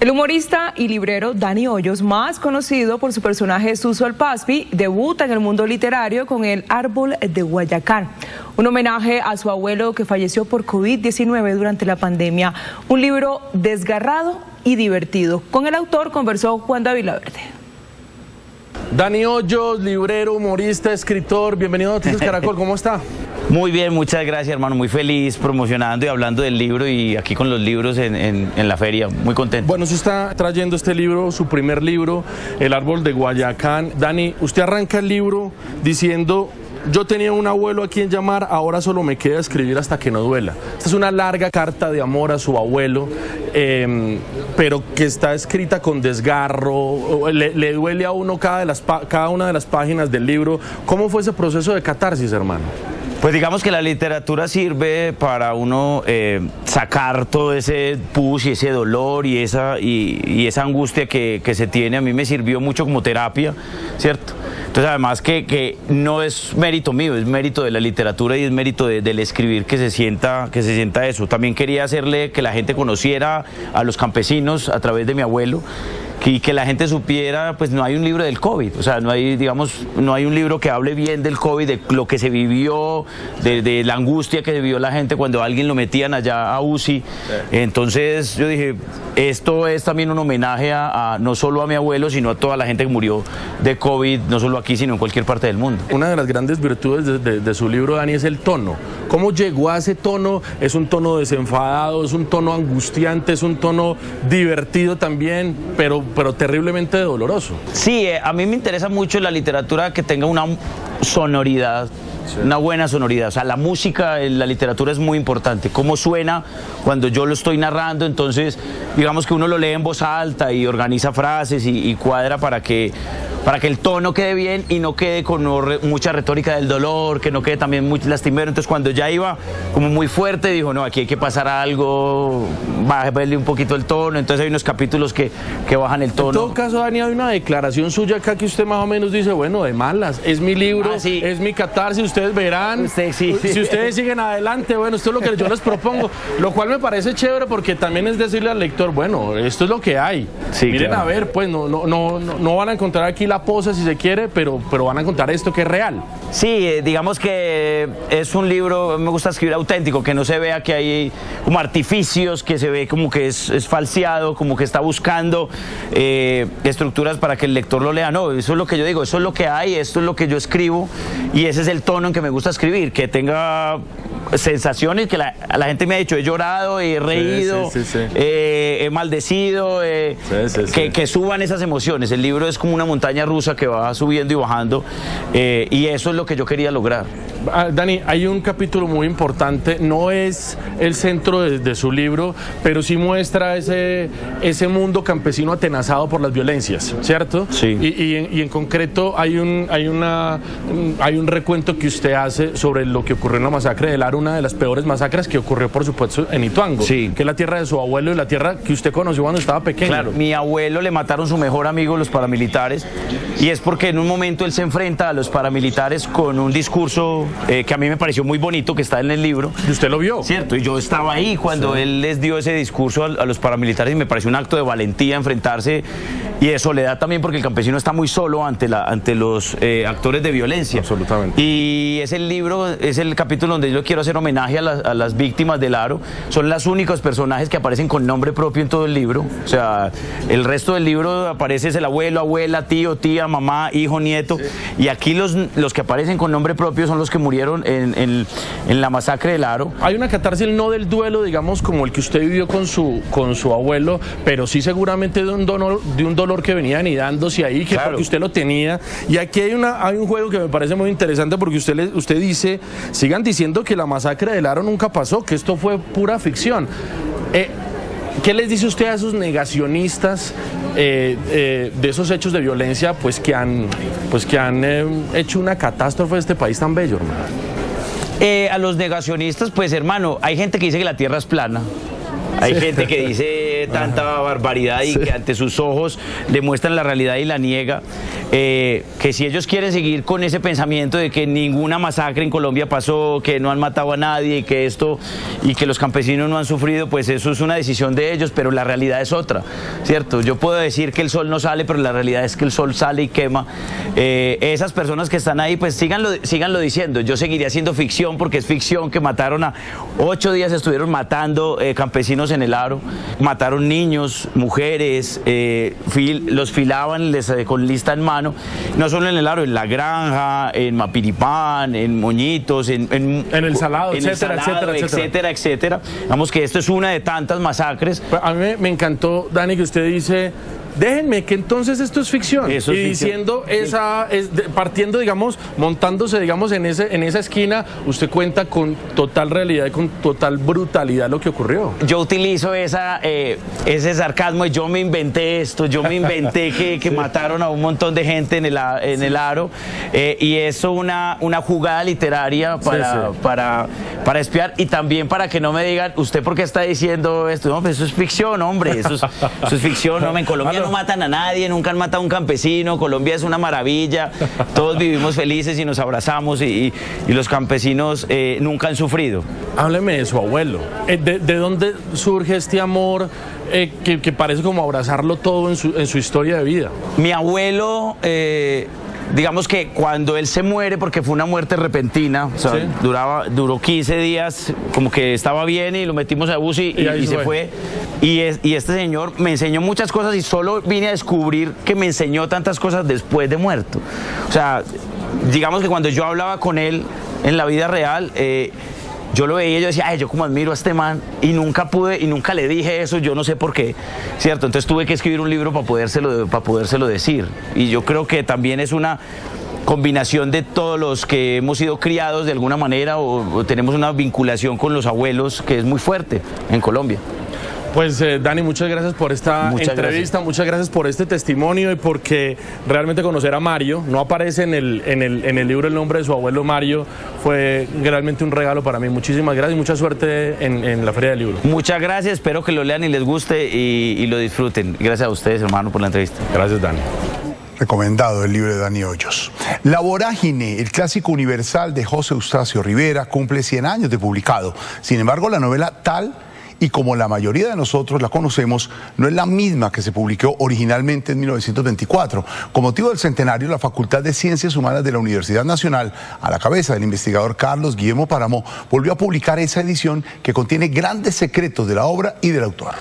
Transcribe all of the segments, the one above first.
El humorista y librero Dani Hoyos, más conocido por su personaje Suso el Paspi, debuta en el mundo literario con El Árbol de Guayacán, un homenaje a su abuelo que falleció por COVID-19 durante la pandemia. Un libro desgarrado y divertido. Con el autor conversó Juan David Laverde. Dani Hoyos, librero, humorista, escritor, bienvenido a Noticias Caracol, ¿cómo está? Muy bien, muchas gracias, hermano, muy feliz promocionando y hablando del libro y aquí con los libros en la feria, muy contento. Bueno, usted está trayendo este libro, su primer libro, El Árbol de Guayacán. Dani, usted arranca el libro diciendo: yo tenía un abuelo a quien llamar, ahora solo me queda escribir hasta que no duela. Esta es una larga carta de amor a su abuelo, pero que está escrita con desgarro, le duele a uno cada una de las páginas del libro. ¿Cómo fue ese proceso de catarsis, hermano? Pues digamos que la literatura sirve para uno sacar todo ese pus y ese dolor y esa angustia que se tiene. A mí me sirvió mucho como terapia, ¿cierto? Entonces además que no es mérito mío, es mérito de la literatura y es mérito del escribir que se sienta eso. También quería hacerle que la gente conociera a los campesinos a través de mi abuelo, y que la gente supiera, pues no hay un libro del COVID, o sea, no hay un libro que hable bien del COVID, de lo que se vivió, de la angustia que vivió la gente cuando a alguien lo metían allá a UCI. Entonces yo dije, esto es también un homenaje no solo a mi abuelo, sino a toda la gente que murió de COVID, no solo aquí, sino en cualquier parte del mundo. Una de las grandes virtudes de su libro, Dani, es el tono. ¿Cómo llegó a ese tono? ¿Es un tono desenfadado, es un tono angustiante, es un tono divertido también, pero terriblemente doloroso? Sí, a mí me interesa mucho la literatura que tenga una sonoridad, una buena sonoridad. O sea, la música en la literatura es muy importante. Cómo suena cuando yo lo estoy narrando, entonces digamos que uno lo lee en voz alta y organiza frases y cuadra para que el tono quede bien y no quede con mucha retórica del dolor, que no quede también muy lastimero. Entonces cuando ya iba como muy fuerte, dijo, no, aquí hay que pasar algo, bajarle un poquito el tono. Entonces hay unos capítulos que bajan el tono. En todo caso, Dani, hay una declaración suya acá que usted más o menos dice, bueno, de malas, es mi libro, sí, es mi catarsis, ustedes verán. Si ustedes siguen adelante, bueno, esto es lo que yo les propongo, lo cual me parece chévere porque también es decirle al lector, bueno, esto es lo que hay. Sí, miren, claro. A ver, pues no van a encontrar aquí la posa si se quiere, pero van a contar esto que es real. Sí, digamos que es un libro, me gusta escribir auténtico, que no se vea que hay como artificios, que se ve como que es falseado, como que está buscando estructuras para que el lector lo lea. No, eso es lo que yo digo, eso es lo que hay, esto es lo que yo escribo y ese es el tono en que me gusta escribir, que tenga sensaciones, que la gente me ha dicho, he llorado, he reído, sí. He maldecido, que suban esas emociones. El libro es como una montaña rusa que va subiendo y bajando, y eso es lo que yo quería lograr. Dani, hay un capítulo muy importante, no es el centro de su libro, pero sí muestra ese mundo campesino atenazado por las violencias, ¿cierto? Sí. Y en concreto hay un recuento que usted hace sobre lo que ocurrió en la masacre del Aro, una de las peores masacres que ocurrió, por supuesto, en Ituango, sí, que es la tierra de su abuelo y la tierra que usted conoció cuando estaba pequeño. Claro, mi abuelo le mataron su mejor amigo, los paramilitares, y es porque en un momento él se enfrenta a los paramilitares con un discurso que a mí me pareció muy bonito, que está en el libro. ¿Y usted lo vio? Cierto, y yo estaba ahí cuando él les dio ese discurso a los paramilitares y me pareció un acto de valentía enfrentarse y de soledad también, porque el campesino está muy solo ante los actores de violencia. Absolutamente. Y es el libro, es el capítulo donde yo quiero hacer homenaje a las víctimas del Aro. Son los únicos personajes que aparecen con nombre propio en todo el libro. O sea, el resto del libro aparece el abuelo, abuela, tío, tía, mamá, hijo, nieto. Sí. Y aquí los que aparecen con nombre propio son los que murieron en la masacre del Aro. Hay una catarsis no del duelo, digamos, como el que usted vivió con su abuelo, pero sí seguramente de un dolor que venía anidándose ahí, que claro, porque usted lo tenía. Y aquí hay un juego que me parece muy interesante porque usted dice, sigan diciendo que la masacre del Aro nunca pasó, que esto fue pura ficción. ¿Qué les dice usted a esos negacionistas de esos hechos de violencia, pues que han hecho una catástrofe de este país tan bello, hermano? A los negacionistas, pues hermano, hay gente que dice que la tierra es plana. Hay gente que dice tanta barbaridad y que ante sus ojos le muestran la realidad y la niega. que si ellos quieren seguir con ese pensamiento de que ninguna masacre en Colombia pasó, que no han matado a nadie, y que los campesinos no han sufrido, pues eso es una decisión de ellos, pero la realidad es otra, ¿cierto? Yo puedo decir que el sol no sale, pero la realidad es que el sol sale y quema. Esas personas que están ahí, pues síganlo diciendo. Yo seguiría haciendo ficción, porque es ficción que mataron a 8 días, estuvieron matando campesinos en el Aro, mataron niños, mujeres, los filaban con lista en mano, no solo en el Aro, en La Granja, en Mapiripán, en Moñitos, en el Salado, etcétera. Vamos, que esto es una de tantas masacres. A mí me encantó, Dani, que usted dice: déjenme que entonces esto es ficción. Eso es diciendo partiendo, digamos, montándose, digamos, en esa esquina, usted cuenta con total realidad y con total brutalidad lo que ocurrió. Yo utilizo ese sarcasmo y yo me inventé esto, yo me inventé que mataron a un montón de gente en el Aro, y eso una jugada literaria para espiar, y también para que no me digan, ¿usted por qué está diciendo esto? No, pues eso es ficción, hombre, eso es ficción, no, en Colombia no matan a nadie, nunca han matado a un campesino, Colombia es una maravilla, todos vivimos felices y nos abrazamos, y los campesinos nunca han sufrido. Hábleme de su abuelo, ¿de dónde surge este amor que parece como abrazarlo todo en su historia de vida? Mi abuelo, digamos que cuando él se muere, porque fue una muerte repentina, o sea, ¿sí? Duró 15 días, como que estaba bien y lo metimos a bus y se fue. Y este señor me enseñó muchas cosas, y solo vine a descubrir que me enseñó tantas cosas después de muerto. O sea, digamos que cuando yo hablaba con él en la vida real, yo lo veía y yo decía, ay, yo como admiro a este man, y nunca pude, y nunca le dije eso, yo no sé por qué, ¿cierto? Entonces tuve que escribir un libro para podérselo decir. Y yo creo que también es una combinación de todos los que hemos sido criados de alguna manera, o tenemos una vinculación con los abuelos que es muy fuerte en Colombia. Pues Dani, muchas gracias por esta entrevista, muchas gracias por este testimonio, y porque realmente conocer a Mario, no aparece en el libro el nombre de su abuelo Mario, fue realmente un regalo para mí. Muchísimas gracias y mucha suerte en la Feria del Libro. Muchas gracias, espero que lo lean y les guste y lo disfruten. Gracias a ustedes, hermano, por la entrevista. Gracias, Dani. Recomendado el libro de Dani Hoyos. La Vorágine, el clásico universal de José Eustacio Rivera, cumple 100 años de publicado. Sin embargo, la novela tal y como la mayoría de nosotros la conocemos, no es la misma que se publicó originalmente en 1924. Con motivo del centenario, la Facultad de Ciencias Humanas de la Universidad Nacional, a la cabeza del investigador Carlos Guillermo Páramo, volvió a publicar esa edición que contiene grandes secretos de la obra y del autor.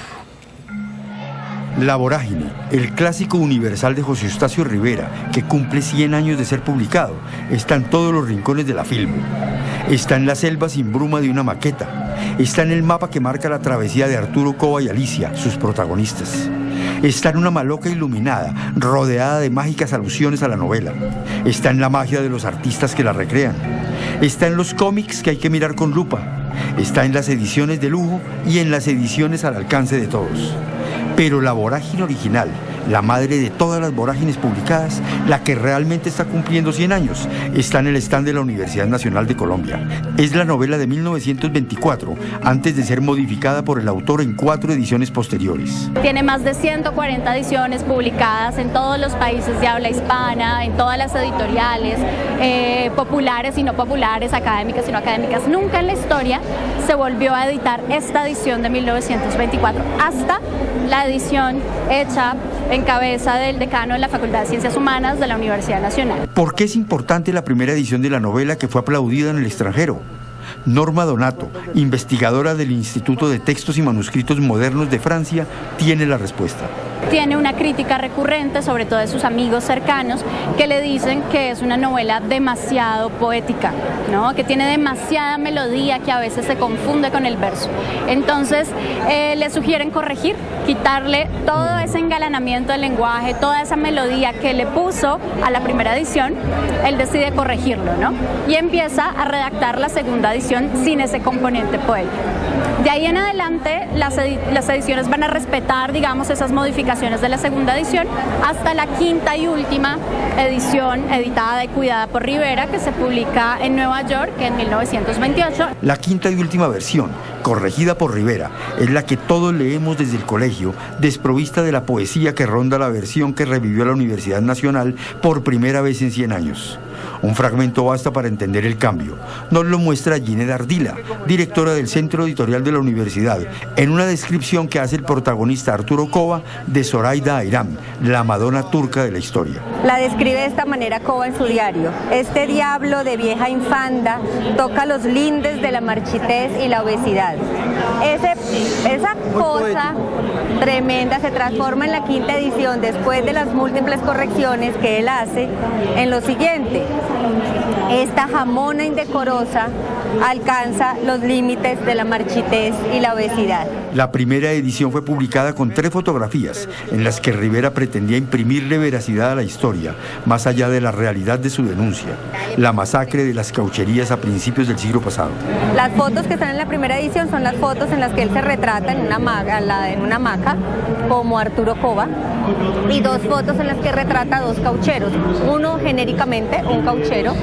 La Vorágine, el clásico universal de José Eustacio Rivera, que cumple 100 años de ser publicado, está en todos los rincones de la Filmo. Está en la selva sin bruma de una maqueta. Está en el mapa que marca la travesía de Arturo Cova y Alicia, sus protagonistas. Está en una maloca iluminada, rodeada de mágicas alusiones a la novela. Está en la magia de los artistas que la recrean. Está en los cómics que hay que mirar con lupa. Está en las ediciones de lujo y en las ediciones al alcance de todos. Pero la Vorágine original, la madre de todas las vorágines publicadas, la que realmente está cumpliendo 100 años, está en el stand de la Universidad Nacional de Colombia. Es la novela de 1924, antes de ser modificada por el autor en 4 ediciones posteriores. Tiene más de 140 ediciones publicadas en todos los países de habla hispana, en todas las editoriales, populares y no populares, académicas y no académicas. Nunca en la historia se volvió a editar esta edición de 1924, hasta la edición hecha en cabeza del decano de la Facultad de Ciencias Humanas de la Universidad Nacional. ¿Por qué es importante la primera edición de la novela que fue aplaudida en el extranjero? Norma Donato, investigadora del Instituto de Textos y Manuscritos Modernos de Francia, tiene la respuesta. Tiene una crítica recurrente, sobre todo de sus amigos cercanos, que le dicen que es una novela demasiado poética, ¿no? Que tiene demasiada melodía, que a veces se confunde con el verso. Entonces, le sugieren corregir, quitarle todo ese engalanamiento del lenguaje, toda esa melodía que le puso a la primera edición. Él decide corregirlo, ¿no? Y empieza a redactar la segunda edición sin ese componente poético. De ahí en adelante, las ediciones van a respetar, digamos, esas modificaciones publicaciones de la segunda edición hasta la quinta y última edición editada y cuidada por Rivera, que se publica en Nueva York en 1928. La quinta y última versión, corregida por Rivera, es la que todos leemos desde el colegio, desprovista de la poesía que ronda la versión que revivió la Universidad Nacional por primera vez en 100 años. Un fragmento basta para entender el cambio. Nos lo muestra Ginette Ardila, directora del Centro Editorial de la Universidad, en una descripción que hace el protagonista Arturo Cova de Zoraida Ayram, la Madonna turca de la historia. La describe de esta manera Cova en su diario. Este diablo de vieja infanda toca los lindes de la marchitez y la obesidad. Esa cosa tremenda se transforma en la quinta edición después de las múltiples correcciones que él hace en lo siguiente: esta jamona indecorosa alcanza los límites de la marchitez y la obesidad. La primera edición fue publicada con 3 fotografías en las que Rivera pretendía imprimirle veracidad a la historia, más allá de la realidad de su denuncia, la masacre de las caucherías a principios del siglo pasado. Las fotos que están en la primera edición son las fotos en las que él se retrata en una hamaca como Arturo Cova, y 2 fotos en las que retrata 2 caucheros, uno genéricamente un cauchero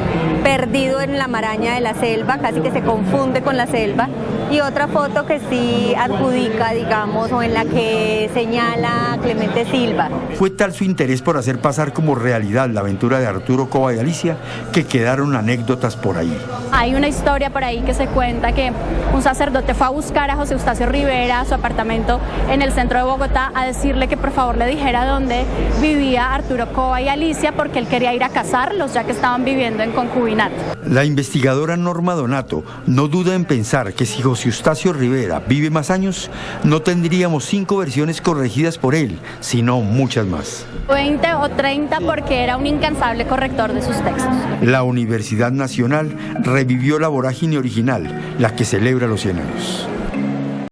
perdido en la maraña de la selva, casi que se confunde con la selva, y otra foto que sí adjudica, digamos, o en la que señala a Clemente Silva. Fue tal su interés por hacer pasar como realidad la aventura de Arturo Cova y Alicia que quedaron anécdotas por ahí. Hay una historia por ahí que se cuenta que un sacerdote fue a buscar a José Eustacio Rivera a su apartamento en el centro de Bogotá a decirle que por favor le dijera dónde vivía Arturo Cova y Alicia, porque él quería ir a casarlos ya que estaban viviendo en concubinato. La investigadora Norma Donato no duda en pensar que si José Eustacio Rivera vive más años, no tendríamos 5 versiones corregidas por él, sino muchas más. 20 o 30 porque era un incansable corrector de sus textos. La Universidad Nacional revivió la vorágine original, la que celebra los 100 años.